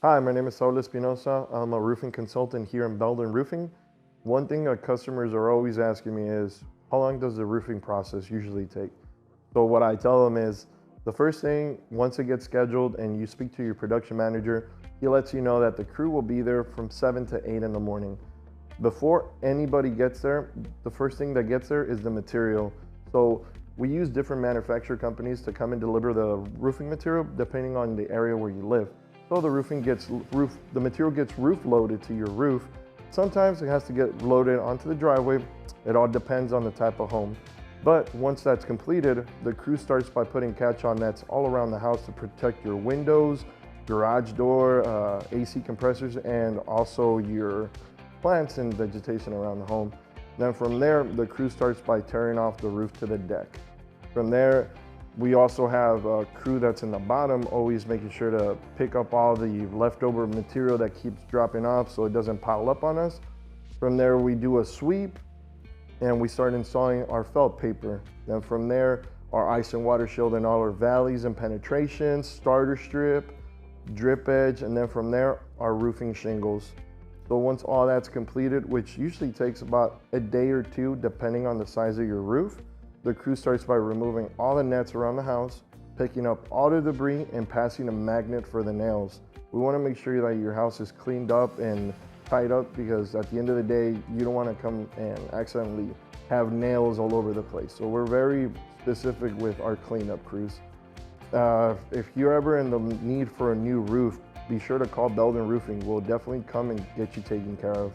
Hi, my name is Saul Espinosa. I'm a roofing consultant here in BELDON Roofing. One thing that customers are always asking me is, how long does the roofing process usually take? So what I tell them is, the first thing, once it gets scheduled and you speak to your production manager, he lets you know that the crew will be there from 7 to 8 in the morning. Before anybody gets there, the first thing that gets there is the material. So we use different manufacturer companies to come and deliver the roofing material depending on the area where you live. So the material gets roof loaded to your roof. Sometimes it has to get loaded onto the driveway. It all depends on the type of home. But once that's completed, the crew starts by putting catch-all nets all around the house to protect your windows, garage door, AC compressors, and also your plants and vegetation around the home. Then from there, the crew starts by tearing off the roof to the deck. From there, we also have a crew that's in the bottom, always making sure to pick up all the leftover material that keeps dropping off so it doesn't pile up on us. From there, we do a sweep and we start installing our felt paper. Then from there, our ice and water shield in all our valleys and penetrations, starter strip, drip edge, and then from there, our roofing shingles. So once all that's completed, which usually takes about a day or two, depending on the size of your roof, the crew starts by removing all the nets around the house, picking up all the debris, and passing a magnet for the nails. We want to make sure that your house is cleaned up and tied up, because at the end of the day, you don't want to come and accidentally have nails all over the place. So we're very specific with our cleanup crews. If you're ever in the need for a new roof, be sure to call BELDON Roofing. We'll definitely come and get you taken care of.